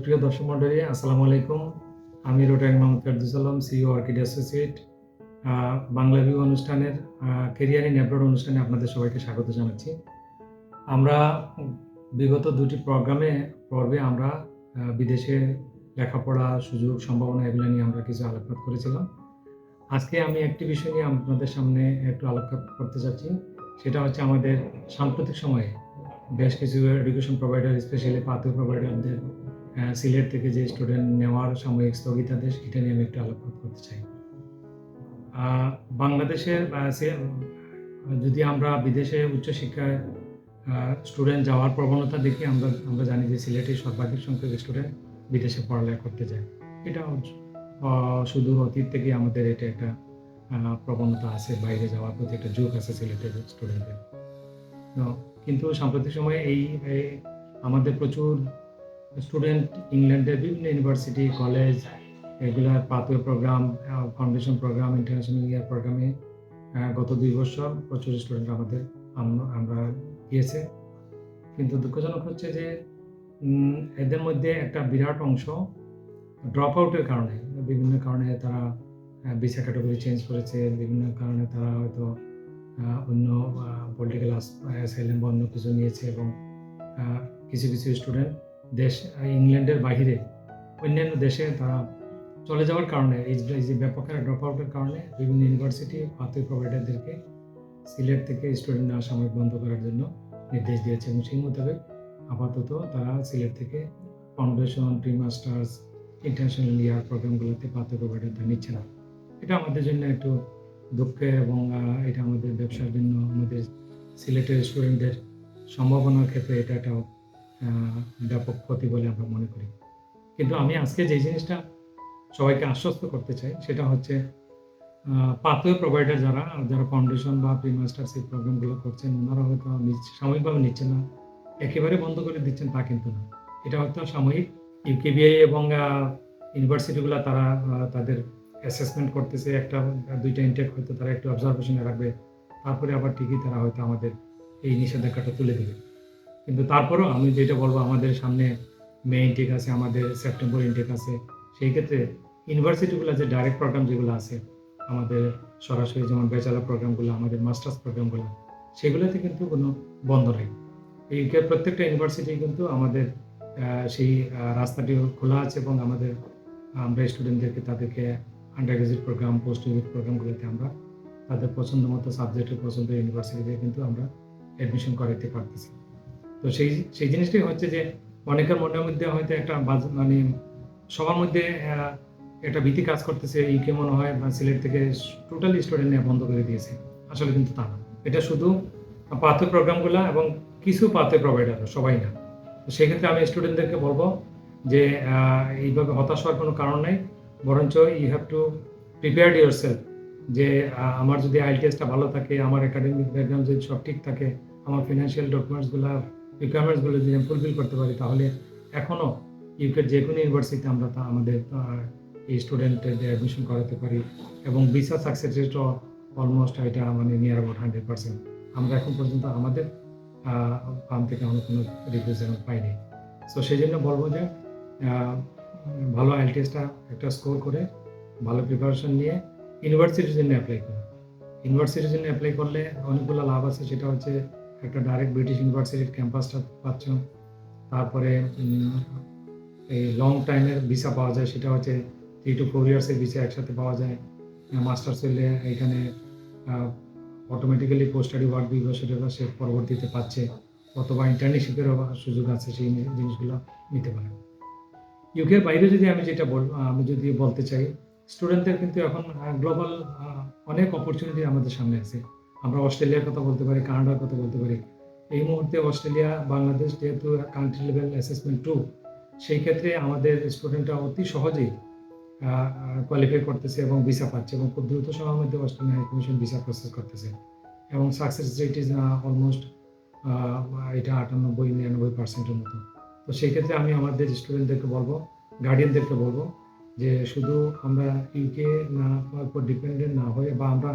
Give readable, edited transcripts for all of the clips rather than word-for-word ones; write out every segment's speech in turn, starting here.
সুপ্রিয় দর্শক মণ্ডলী, আসসালামু আলাইকুম। আমি Rotary Mohammad Ferdous Alam, CEO Orchid Associate. Banglaview অনুষ্ঠানের ক্যারিয়ার ইন অ্যাব্রড অনুষ্ঠানে আপনাদের সবাইকে স্বাগত জানাচ্ছি। আমরা বিগত দুটি পর্বে আমরা বিদেশে লেখাপড়া, সুযোগ, সম্ভাবনা এগুলো নিয়ে আমরা কিছু আলোকপাত করেছিলাম। আজকে আমি একটি বিষয় নিয়ে আপনাদের সামনে একটু আলোকপাত করতে চাচ্ছি। সেটা হচ্ছে আমাদের সাম্প্রতিক সময়ে বেশ কিছু এডুকেশন প্রোভাইডার, স্পেশালি পাথওয়ে প্রোভাইডারদের সিলেট থেকে যে স্টুডেন্ট নেওয়ার সাময়িক স্থগিতাদেশ, এটা নিয়ে আমি একটু আলোকপাত করতে চাই। বাংলাদেশের যদি আমরা বিদেশে উচ্চশিক্ষায় স্টুডেন্ট যাওয়ার প্রবণতা দেখি, আমরা জানি যে সিলেটের সর্বাধিক সংখ্যক স্টুডেন্ট বিদেশে পড়ালেখা করতে যায়। এটা সুদূর অতীত থেকে আমাদের এটা একটা প্রবণতা আছে, বাইরে যাওয়ার প্রতি একটা ঝোঁক আছে সিলেটের স্টুডেন্টদের। কিন্তু সাম্প্রতিক সময়ে এই আমাদের প্রচুর স্টুডেন্ট ইংল্যান্ডের বিভিন্ন ইউনিভার্সিটি, কলেজ, এগুলার pathway programme, foundation programme, international year প্রোগ্রামে গত 2 বছর প্রচুর স্টুডেন্ট আমরা গিয়েছে। কিন্তু দুঃখজনক হচ্ছে যে এদের মধ্যে একটা বিরাট অংশ ড্রপ আউটের কারণে, বিভিন্ন কারণে তারা ভিসা ক্যাটাগরি চেঞ্জ করেছে, বিভিন্ন কারণে তারা হয়তো অন্য পলিটিক্যাল অ্যাসাইলাম বা অন্য কিছু নিয়েছে, এবং কিছু স্টুডেন্ট ইংল্যান্ডের বাহিরে অন্যান্য দেশে তারা চলে যাওয়ার কারণে, এই যে ব্যাপক ড্রপ আউটের কারণে বিভিন্ন ইউনিভার্সিটি পাথওয়ে প্রোভাইডারদেরকে সিলেট থেকে স্টুডেন্ট নেওয়া সাময়িক বন্ধ করার জন্য নির্দেশ দিয়েছে, এবং সেই মোতাবেক আপাতত তারা সিলেট থেকে foundation, pre masters, international year প্রোগ্রামগুলোতে pathway প্রোভাইডারদের নিচ্ছে না। এটা আমাদের জন্য একটু দুঃখের, এবং এটা আমাদের ব্যবসার জন্য, আমাদের সিলেটের স্টুডেন্টদের সম্ভাবনার ক্ষেত্রে এটা একটা ব্যাপক ক্ষতি বলে আমরা মনে করি। কিন্তু আমি আজকে যে জিনিসটা সবাইকে আশ্বস্ত করতে চাই, সেটা হচ্ছে পাথওয়ে প্রোভাইডার যারা ফাউন্ডেশন বা প্রি মাস্টার্স এই প্রোগ্রামগুলো করছেন, ওনারা হয়তো সাময়িকভাবে নিচ্ছেন না, একেবারে বন্ধ করে দিচ্ছেন তা কিন্তু না। এটা হয়তো সাময়িক। ইউকেবিআই এবং ইউনিভার্সিটিগুলো তারা তাদের অ্যাসেসমেন্ট করতেছে, 1-2টা ইনটেক হয়তো তারা একটু অবজারভেশনে রাখবে, তারপরে আবার ঠিকই তারা হয়তো আমাদের এই নিষেধাজ্ঞাটা তুলে দেবে। কিন্তু তারপরেও আমি যেটা বলবো, আমাদের সামনে মে ইনটেক আছে, আমাদের সেপ্টেম্বর ইনটেক আছে। সেই ক্ষেত্রে ইউনিভার্সিটিগুলো যে ডাইরেক্ট প্রোগ্রাম যেগুলো আছে, আমাদের সরাসরি যেমন ব্যাচেলার প্রোগ্রামগুলো, আমাদের মাস্টার্স প্রোগ্রামগুলো, সেগুলোতে কিন্তু কোনো বন্ধ নেই। এই প্রত্যেকটা ইউনিভার্সিটি কিন্তু আমাদের সেই রাস্তাটি খোলা আছে, এবং আমরা স্টুডেন্টদেরকে তাদেরকে undergraduate programme, postgraduate প্রোগ্রামগুলোতে আমরা তাদের পছন্দ মতো সাবজেক্টের পছন্দের ইউনিভার্সিটিতে কিন্তু আমরা অ্যাডমিশন করাতে পারতেছি। তো সেই জিনিসটাই হচ্ছে যে অনেকের মনের মধ্যে হয়তো একটা মানে সবার মধ্যে একটা ভীতি কাজ করতেছে, ইউকে মনে হয় বা সিলেট থেকে টোটালি স্টুডেন্ট নেওয়া বন্ধ করে দিয়েছে। আসলে কিন্তু তা না। এটা শুধু পাথওয়ে প্রোগ্রামগুলো এবং কিছু পাথওয়ে প্রোভাইডার, সবাই না। তো সেক্ষেত্রে আমি স্টুডেন্টদেরকে বলবো যে এইভাবে হতাশ হওয়ার কোনো কারণ নেই, বরঞ্চ you have to prepare yourself. যে আমার যদি আইএলটিএসটা ভালো থাকে, আমার একাডেমিক ব্যাকগ্রাউন্ড যদি সব ঠিক থাকে, আমার ফিনান্সিয়াল ডকুমেন্টসগুলো, রিকোয়ারমেন্টসগুলো যদি আমি ফুলফিল করতে পারি, তাহলে এখনও ইউকের যে কোনো ইউনিভার্সিটিতে আমরা আমাদের এই স্টুডেন্টের অ্যাডমিশন করাতে পারি, এবং ভিসা সাকসেস রেটও অলমোস্ট এটা মানে নিয়ার অ্যাবাউট 100%। আমরা এখন পর্যন্ত আমাদের ফার্ম থেকে আমরা কোনো রিপ্রেজেন্ট পাইনি। সো সেই জন্য বলবো যে ভালো আইএলটিএসটা একটা স্কোর করে, ভালো প্রিপারেশন নিয়ে ইউনিভার্সিটির জন্য অ্যাপ্লাই করুন। ইউনিভার্সিটির জন্য অ্যাপ্লাই করলে অনেকগুলো লাভ আছে। সেটা হচ্ছে একটা ডাইরেক্ট ব্রিটিশ ইউনিভার্সিটির ক্যাম্পাসটা পাচ্ছ, তারপরে এই লং টাইমের ভিসা পাওয়া যায়, সেটা হচ্ছে 3 to 4 ইয়ার্সের ভিসা একসাথে পাওয়া যায়। মাস্টার্স হলে এখানে অটোমেটিক্যালি পোস্ট স্টাডি ওয়ার্ক 2 বছরের সে পরবর্তীতে পাচ্ছে, অথবা ইন্টার্নশিপেরও সুযোগ আছে, সেই জিনিসগুলো নিতে পারে। ইউকের বাইরে যদি আমি যদি বলতে চাই, স্টুডেন্টদের কিন্তু এখন গ্লোবাল অনেক অপরচুনিটি আমাদের সামনে আছে। আমরা অস্ট্রেলিয়ার কথা বলতে পারি, কানাডার কথা বলতে পারি। এই মুহূর্তে অস্ট্রেলিয়া, বাংলাদেশ যেহেতু কান্ট্রি লেভেল অ্যাসেসমেন্ট 2, সেই ক্ষেত্রে আমাদের স্টুডেন্টরা অতি সহজেই কোয়ালিফাই করতেছে এবং ভিসা পাচ্ছে, এবং খুব দ্রুত সময়ের মধ্যে Australian high commission visa process করতেছে, এবং সাকসেস রেট ইজ অলমোস্ট এটা 98-99% মতো। তো সেই ক্ষেত্রে আমি আমাদের স্টুডেন্টদেরকে বলবো, গার্ডিয়ানদেরকে বলবো, যে শুধু আমরা ইউকে না উপর ডিপেন্ডেন্ট না হয়ে, বা আমরা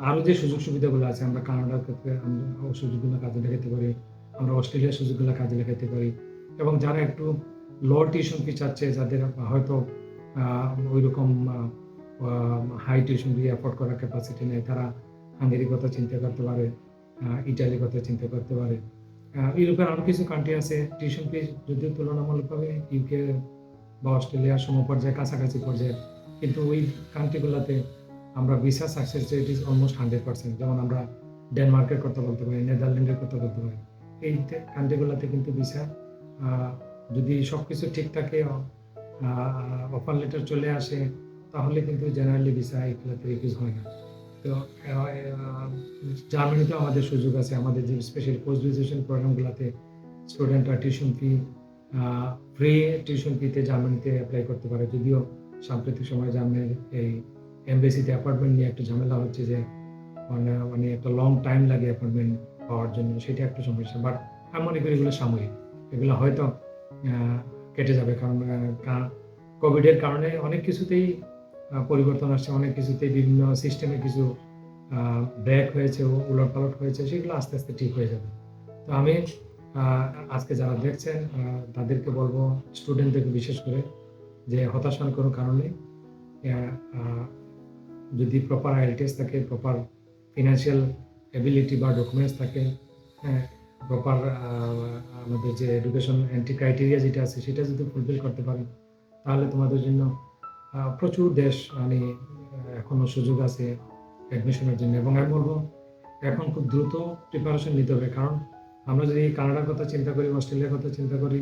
আরও যে সুযোগ সুবিধাগুলো আছে, আমরা কানাডার ক্ষেত্রে আমরা সুযোগগুলো কাজে লাগাতে পারি, আমরা অস্ট্রেলিয়ার সুযোগগুলো কাজে লাগাতে পারি, এবং যারা একটু লো টিউশন ফি চাচ্ছে, যাদের হয়তো ওই রকম হাই টিউশন ফি অ্যাফোর্ড করার ক্যাপাসিটি নেই, তারা হাঙ্গেরির কথা চিন্তা করতে পারে, ইটালির কথা চিন্তা করতে পারে। ইউরোপের আরও কিছু কান্ট্রি আছে টিউশন ফি যদিও তুলনামূলকভাবে ইউকে বা অস্ট্রেলিয়ার সমপর্যায়ে কাছাকাছি পর্যায়ে, কিন্তু ওই কান্ট্রিগুলোতে আমরা visa success rate is almost 100%। যেমন আমরা ডেনমার্কের কথা বলতে পারি, নেদারল্যান্ডের কথা বলতে পারি। এই কান্ট্রিগুলোতে কিন্তু ভিসা যদি সব কিছু ঠিক থাকে, অফার লেটার চলে আসে, তাহলে কিন্তু জেনারেলি ভিসা এগুলোতে রিফিউজ হয় না। তো জার্মানিতেও আমাদের সুযোগ আছে, আমাদের যে স্পেশাল পোস্ট গ্রাজুয়েশন প্রোগ্রামগুলোতে স্টুডেন্টরা টিউশন ফি ফ্রি টিউশন ফিতে জার্মানিতে অ্যাপ্লাই করতে পারে। যদিও সাম্প্রতিক সময়ে জার্মানির এই এমবেসিতে অ্যাপার্টমেন্ট নিয়ে একটু ঝামেলা হচ্ছে, যে মানে একটা লং টাইম লাগে অ্যাপার্টমেন্ট পাওয়ার জন্য, সেটা একটা সমস্যা। বাট আমি মনে করি এগুলো সাময়িক, এগুলো হয়তো কেটে যাবে, কারণ কোভিডের কারণে অনেক কিছুতেই পরিবর্তন আসছে, অনেক কিছুতেই বিভিন্ন সিস্টেমে কিছু ব্রেক হয়েছে, উলটপালট হয়েছে, সেগুলো আস্তে আস্তে ঠিক হয়ে যাবে। তো আমি আজকে যারা দেখছেন তাদেরকে বলবো, স্টুডেন্টদেরকে বিশেষ করে, যে হতাশ হওয়ার কোনো কারণ নেই। যদি প্রপার আইএলটিএস থাকে, প্রপার ফিনান্সিয়াল এবিলিটি বা ডকুমেন্টস থাকে, হ্যাঁ, প্রপার আমাদের যে এডুকেশন এন্ট্রি ক্রাইটেরিয়া যেটা আছে সেটা যদি ফুলফিল করতে পারেন, তাহলে তোমাদের জন্য প্রচুর দেশ মানে এখনও সুযোগ আছে অ্যাডমিশনের জন্য। এবং আমি বলবো এখন খুব দ্রুত প্রিপারেশন নিতে হবে, কারণ আমরা যদি কানাডার কথা চিন্তা করি, অস্ট্রেলিয়ার কথা চিন্তা করি,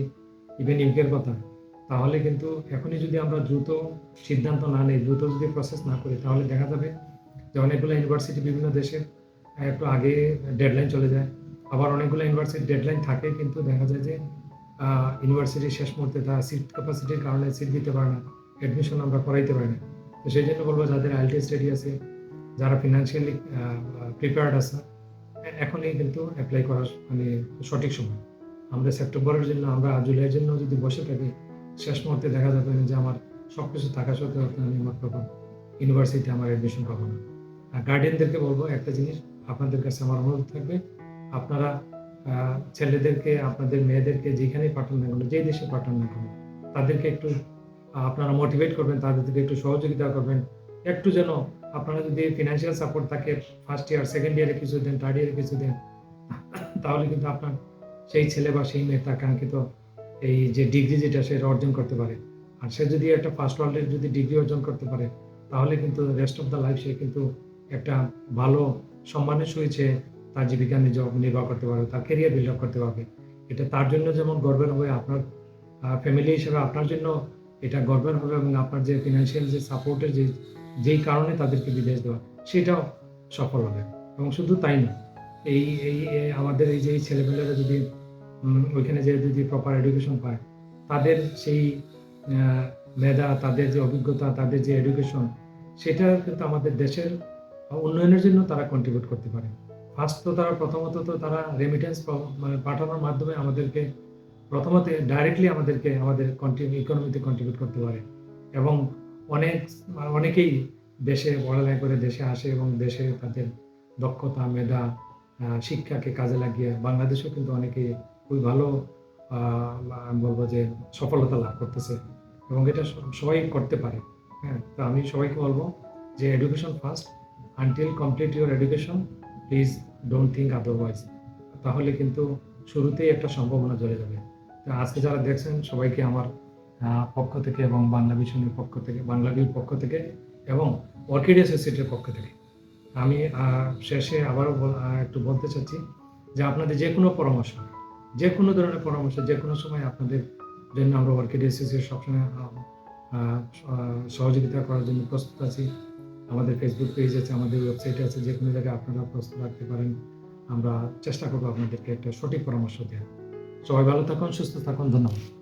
ইভেন ইউকের কথা, তাহলে কিন্তু এখনই যদি আমরা দ্রুত সিদ্ধান্ত না নিই, দ্রুত যদি প্রসেস না করি, তাহলে দেখা যাবে যে অনেকগুলো ইউনিভার্সিটি বিভিন্ন দেশে একটু আগে ডেডলাইন চলে যায়। আবার অনেকগুলো ইউনিভার্সিটির ডেডলাইন থাকে, কিন্তু দেখা যায় যে ইউনিভার্সিটির শেষ মুহূর্তে তারা সিট ক্যাপাসিটির কারণে সিট দিতে পারে না, অ্যাডমিশন আমরা করাইতে পারি না। তো সেই জন্য বলবো, যাদের আইএলটিএস রেডি আছে, যারা ফিনান্সিয়ালি প্রিপেয়ার্ড আছে, এখনই কিন্তু অ্যাপ্লাই করার মানে সঠিক সময়। আমরা সেপ্টেম্বরের জন্য, আমরা জুলাইয়ের জন্য যদি বসে থাকি, শেষ মুহূর্তে দেখা যাবে না যে আমার সব কিছু থাকা সত্ত্বেও আমি আমার প্রপার ইউনিভার্সিটিতে আমার অ্যাডমিশন পাবো না। আর গার্ডিয়ানদেরকে বলবো একটা জিনিস, আপনাদের কাছে আমার অনুরোধ থাকবে, আপনারা ছেলেদেরকে, আপনাদের মেয়েদেরকে যেখানেই পাঠান না কেন, যেই দেশে পাঠান না কেন, তাদেরকে একটু আপনারা মোটিভেট করবেন, তাদেরকে একটু সহযোগিতা করবেন। একটু যেন আপনারা যদি ফিনান্সিয়াল সাপোর্ট থাকে, ফার্স্ট ইয়ার, সেকেন্ড ইয়ারে কিছু দেন, থার্ড ইয়ারে কিছু দেন, তাহলে কিন্তু আপনার সেই ছেলে বা সেই মেয়ে তার কাঙ্ক্ষিত এই যে ডিগ্রি যেটা সেটা অর্জন করতে পারে। আর সে যদি একটা ফার্স্ট ওয়ার্ল্ডের যদি ডিগ্রি অর্জন করতে পারে, তাহলে কিন্তু রেস্ট অফ দ্য লাইফ সে কিন্তু একটা ভালো সম্মানের সহিত তার জীবিকা নির্বাহ করতে পারবে, তার কেরিয়ার বিল্ড আপ করতে পারবে। এটা তার জন্য যেমন গর্বের হবে, আপনার ফ্যামিলি হিসেবে আপনার জন্য এটা গর্বের হবে, এবং আপনার যে ফিনান্সিয়াল যে সাপোর্টের যেই কারণে তাদেরকে বিদেশ দেওয়া, সেটাও সফল হবে। এবং শুধু তাই না, এই এই আমাদের এই যে ছেলেমেয়েরা যদি ওইখানে যে যদি প্রপার এডুকেশন পায়, তাদের সেই মেধা, তাদের যে অভিজ্ঞতা, তাদের যে এডুকেশন, সেটা কিন্তু আমাদের দেশের উন্নয়নের জন্য তারা কন্ট্রিবিউট করতে পারে। ফার্স্ট তো তারা প্রথমত তো তারা রেমিটেন্স মানে পাঠানোর মাধ্যমে আমাদেরকে প্রথমত ডাইরেক্টলি আমাদেরকে আমাদের ইকোনমিতে কন্ট্রিবিউট করতে পারে। এবং অনেকেই দেশে পড়ালেখা করে দেশে আসে, এবং দেশে তাদের দক্ষতা, মেধা, শিক্ষাকে কাজে লাগিয়ে বাংলাদেশেও কিন্তু অনেকেই খুবই ভালো আমি বলবো যে সফলতা লাভ করতেছে, এবং এটা সবাই করতে পারে। হ্যাঁ, তো আমি সবাইকে বলবো যে education first, until complete your education, please don't think otherwise. তাহলে কিন্তু শুরুতেই একটা সম্ভাবনা চলে যাবে। তো আজকে যারা দেখছেন সবাইকে আমার পক্ষ থেকে, এবং বাংলা ভিশনের পক্ষ থেকে, বাংলাভিউর পক্ষ থেকে, এবং অর্কিড অ্যাসোসিয়েটের পক্ষ থেকে আমি শেষে আবারও একটু বলতে চাচ্ছি যে আপনাদের যে কোনো পরামর্শ, যে কোনো ধরনের পরামর্শ, যে কোনো সময় আপনাদের জন্য আমরা অর্কিড অ্যাসোসিয়েট সবসময় সহযোগিতা করার জন্য প্রস্তুত আছি। আমাদের ফেসবুক পেজ আছে, আমাদের ওয়েবসাইট আছে, যে কোনো জায়গায় আপনারা প্রস্তুত রাখতে পারেন। আমরা চেষ্টা করবো আপনাদেরকে একটা সঠিক পরামর্শ দেওয়ার। সবাই ভালো থাকুন, সুস্থ থাকুন, ধন্যবাদ।